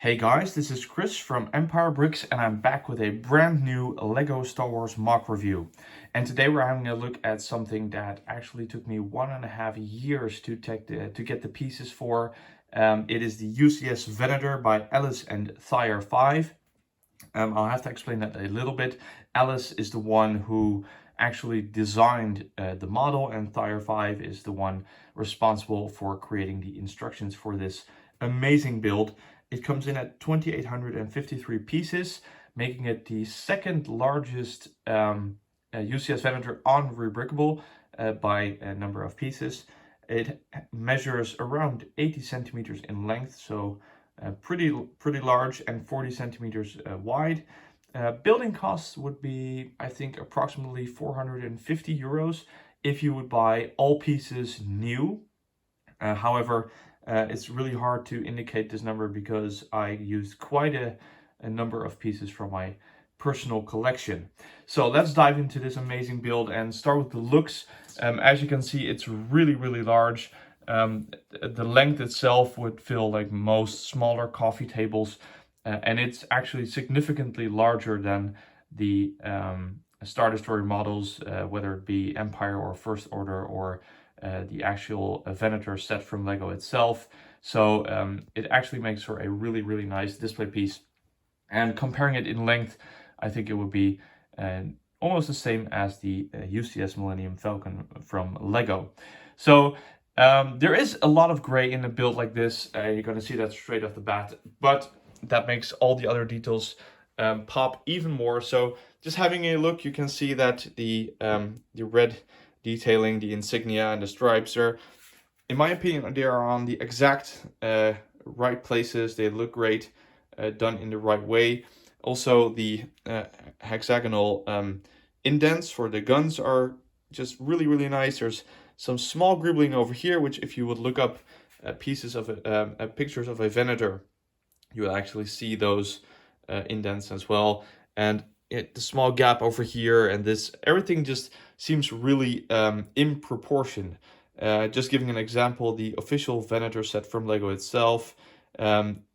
Hey guys, this is Chris from Empire Bricks and I'm back with a brand new LEGO Star Wars MOC review. And today we're having a look at something that actually took me 1.5 years to get the pieces for. It is the UCS Venator by Ellis and Thire5. I'll have to explain that a little bit. Ellis is the one who actually designed the model, and Thire5 is the one responsible for creating the instructions for this amazing build. It comes in at 2,853 pieces, making it the second largest UCS Venator on Rebrickable by a number of pieces. It measures around 80 centimeters in length, so pretty large, and 40 centimeters wide. Building costs would be, I think, approximately 450 euros if you would buy all pieces new. However, it's really hard to indicate this number because I used quite a number of pieces from my personal collection. So let's dive into this amazing build and start with the looks. As you can see, it's really large. The length itself would fill like most smaller coffee tables, and it's actually significantly larger than the Star Destroyer models, whether it be Empire or First Order or the actual Venator set from LEGO itself. So it actually makes for a really nice display piece. And comparing it in length, I think it would be almost the same as the UCS Millennium Falcon from LEGO. So there is a lot of gray in a build like this. You're going to see that straight off the bat, but that makes all the other details pop even more. So just having a look, you can see that the red detailing, the insignia and the stripes are, in my opinion, they are on the exact right places. They look great, done in the right way. Also, the hexagonal indents for the guns are just really nice. There's some small Greebling over here, which if you would look up pieces of pictures of a Venator, you will actually see those indents as well. And the small gap over here, and this, everything just seems really in proportion. Just giving an example, the official Venator set from LEGO itself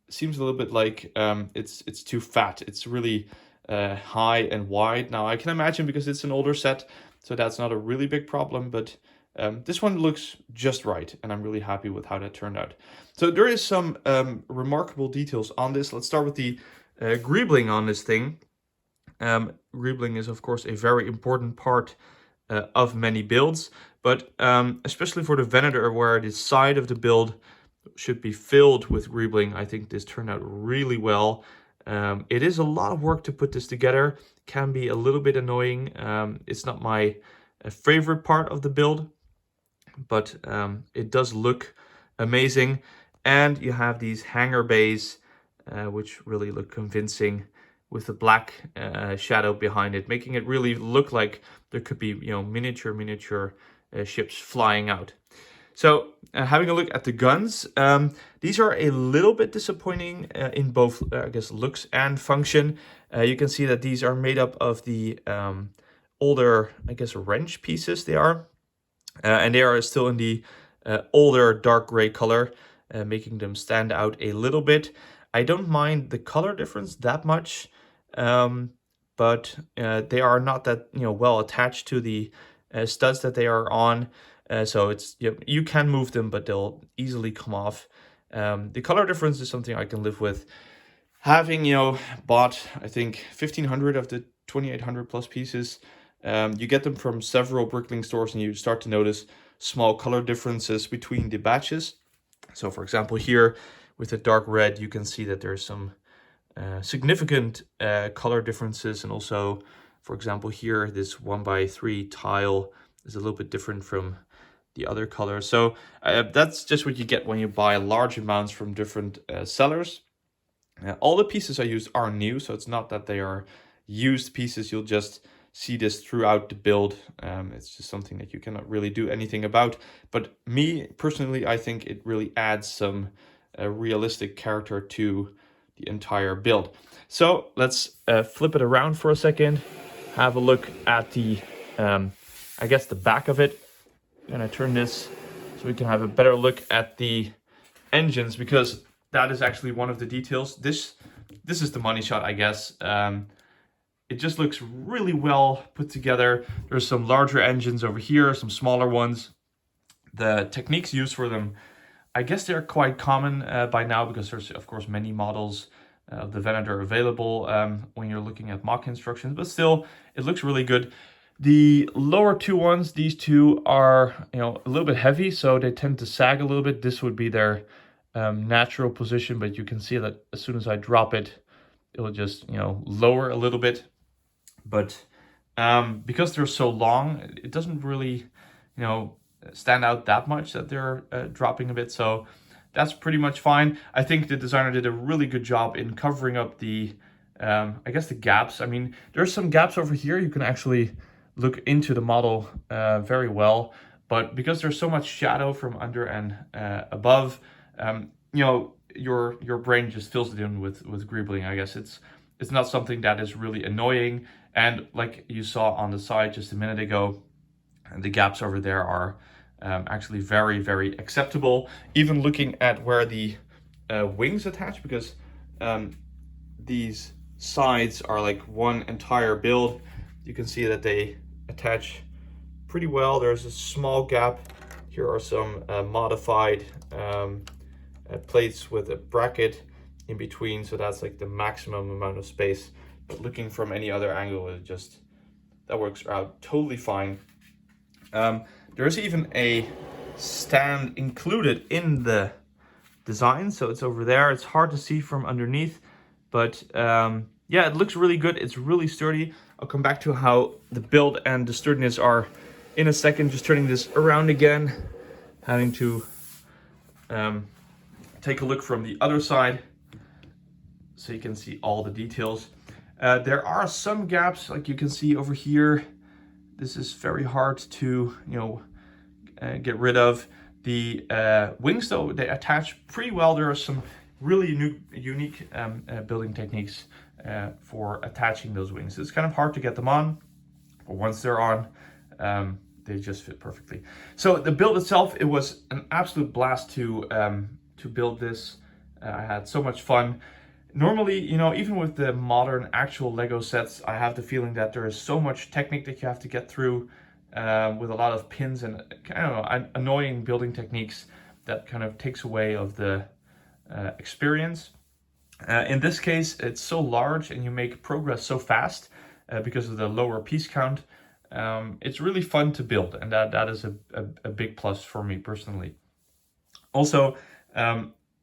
seems a little bit like it's too fat. It's really high and wide. Now I can imagine because it's an older set, so that's not a really big problem, but this one looks just right, and I'm really happy with how that turned out. So there is some remarkable details on this. Let's start with the Greebling on this thing. Greebling is of course a very important part of many builds, but especially for the Venator, where the side of the build should be filled with Greebling, I think this turned out really well. It is a lot of work to put this together, can be a little bit annoying. It's not my favorite part of the build, but it does look amazing. And you have these hanger bays, which really look convincing, with the black shadow behind it, making it really look like there could be, you know, miniature ships flying out. So having a look at the guns, these are a little bit disappointing in both, I guess, looks and function. You can see that these are made up of the older, I guess, wrench pieces they are. And they are still in the older dark gray color, making them stand out a little bit. I don't mind the color difference that much, but they are not that, you know, well attached to the studs that they are on. So it's, you can move them, but they'll easily come off. The color difference is something I can live with. Having, you know, bought, I think, 1,500 of the 2,800 plus pieces, you get them from several Brickling stores, and you start to notice small color differences between the batches. So for example, here with the dark red, you can see that there's some significant color differences. And also, for example, here, this 1x3 tile is a little bit different from the other colors. So that's just what you get when you buy large amounts from different sellers. All the pieces I used are new, so it's not that they are used pieces. You'll just see this throughout the build. It's just something that you cannot really do anything about. But me, personally, I think it really adds some realistic character to the entire build. So let's flip it around for a second. Have a look at the, I guess, the back of it. I'm gonna turn this so we can have a better look at the engines, because that is actually one of the details. This is the money shot, I guess. It just looks really well put together. There's some larger engines over here, some smaller ones. The techniques used for them, I guess they're quite common by now, because there's of course many models of the Venator available when you're looking at mock instructions, but still it looks really good. The lower two ones, these two are, you know, a little bit heavy, so they tend to sag a little bit. This would be their natural position, but you can see that as soon as I drop it, it'll just, you know, lower a little bit. But because they're so long, it doesn't really, you know, stand out that much that they're dropping a bit. So that's pretty much fine. I think the designer did a really good job in covering up the, I guess, the gaps. I mean, there's some gaps over here. You can actually look into the model very well, but because there's so much shadow from under and above, you know, your brain just fills it in with Greebling. I guess it's not something that is really annoying. And like you saw on the side just a minute ago, the gaps over there are actually very, very acceptable. Even looking at where the wings attach, because these sides are like one entire build, you can see that they attach pretty well. There's a small gap. Here are some modified plates with a bracket in between, so that's like the maximum amount of space. But looking from any other angle, it just, that works out totally fine. There's even a stand included in the design, so it's over there. It's hard to see from underneath, but yeah, it looks really good. It's really sturdy. I'll come back to how the build and the sturdiness are in a second. Just turning this around again, having to take a look from the other side so you can see all the details. There are some gaps, like you can see over here. This is very hard to, you know, get rid of. The wings, though, they attach pretty well. There are some really unique building techniques for attaching those wings. It's kind of hard to get them on, but once they're on, they just fit perfectly. So the build itself, it was an absolute blast to build this. I had so much fun. Normally, you know, even with the modern actual Lego sets, I have the feeling that there is so much technique that you have to get through with a lot of pins and, I don't know, annoying building techniques that kind of takes away of the experience. In this case, it's so large and you make progress so fast because of the lower piece count. It's really fun to build, and that is a big plus for me personally. Also,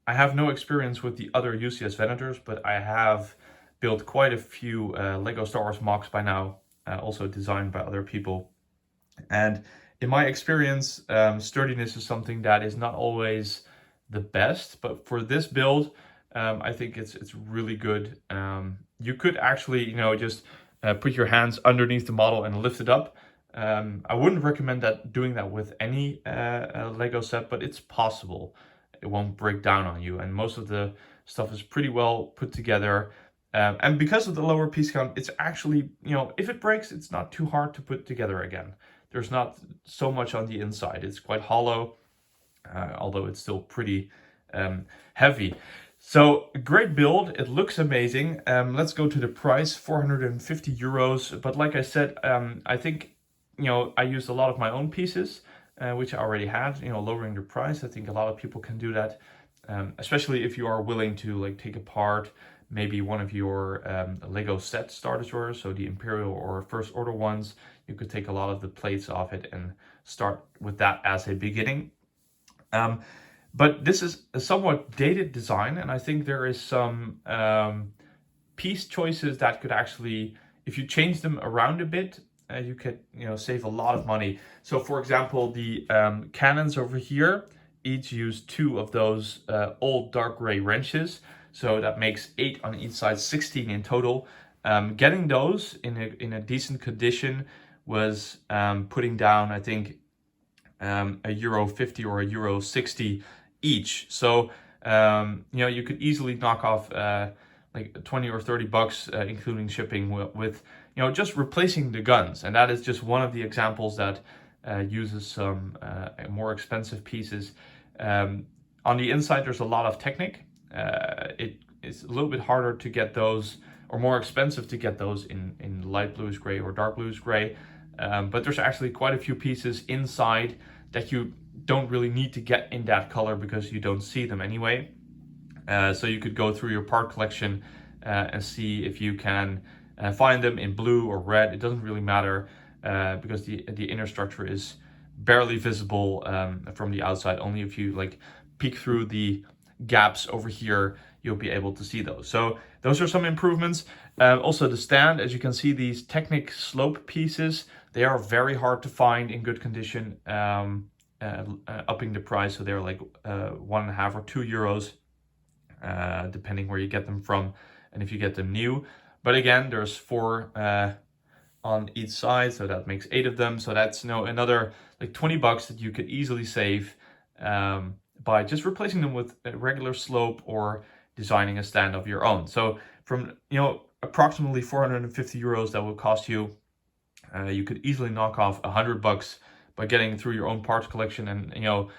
I have no experience with the other UCS Venators, but I have built quite a few Lego Star Wars MOCs by now, also designed by other people. And in my experience, sturdiness is something that is not always the best, but for this build, I think it's really good. You could actually, you know, just put your hands underneath the model and lift it up. I wouldn't recommend doing that with any Lego set, but it's possible. It won't break down on you, and most of the stuff is pretty well put together. And because of the lower piece count, it's actually, you know, if it breaks, it's not too hard to put together again. There's not so much on the inside. It's quite hollow, although it's still pretty heavy. So great build. It looks amazing. Let's go to the price, 450 euros. But like I said, I think, you know, I used a lot of my own pieces, which I already had, you know, lowering the price. I think a lot of people can do that, especially if you are willing to like take apart maybe one of your Lego set starters, so the Imperial or First Order ones. You could take a lot of the plates off it and start with that as a beginning. But this is a somewhat dated design, and I think there is some piece choices that could actually, if you change them around a bit, you could, you know, save a lot of money. So for example, the cannons over here each use 2 of those old dark gray wrenches, so that makes 8 on each side, 16 in total. Getting those in a decent condition was putting down, I think, €1.50 or €1.60 each. So you know, you could easily knock off like 20 or 30 bucks, including shipping, with you know, just replacing the guns. And that is just one of the examples that uses some more expensive pieces. On the inside, there's a lot of Technic. it is a little bit harder to get those, or more expensive to get those in light bluish gray or dark bluish gray. But there's actually quite a few pieces inside that you don't really need to get in that color because you don't see them anyway. So you could go through your part collection and see if you can find them in blue or red. It doesn't really matter because the inner structure is barely visible from the outside. Only if you like peek through the gaps over here, you'll be able to see those. So those are some improvements. Also the stand, as you can see, these Technic slope pieces, they are very hard to find in good condition, upping the price. So they're like 1.5 or 2 euros, depending where you get them from and if you get them new. But again, there's 4 on each side, so that makes 8 of them. So that's another like 20 bucks that you could easily save by just replacing them with a regular slope or designing a stand of your own. So from approximately 450 euros that will cost you, you could easily knock off 100 bucks by getting through your own parts collection and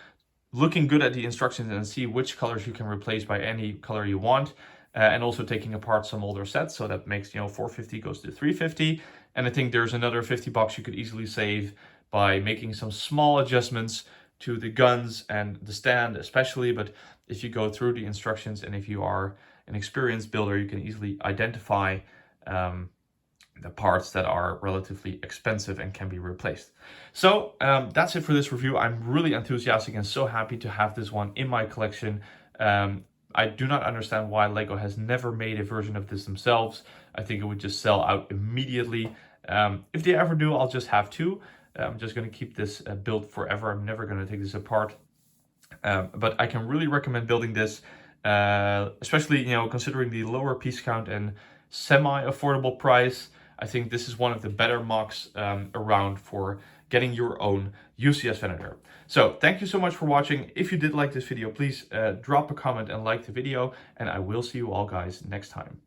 looking good at the instructions and see which colors you can replace by any color you want, and also taking apart some older sets. So that makes 450 goes to 350, and I think there's another 50 bucks you could easily save by making some small adjustments to the guns and the stand especially. But if you go through the instructions and if you are an experienced builder, you can easily identify the parts that are relatively expensive and can be replaced. So that's it for this review. I'm really enthusiastic and so happy to have this one in my collection. I do not understand why Lego has never made a version of this themselves. I think it would just sell out immediately. If they ever do, I'll just have 2. I'm just going to keep this built forever. I'm never going to take this apart. But I can really recommend building this, especially considering the lower piece count and semi-affordable price. I think this is one of the better MOCs around for getting your own UCS Venator. So thank you so much for watching. If you did like this video, please drop a comment and like the video, and I will see you all guys next time.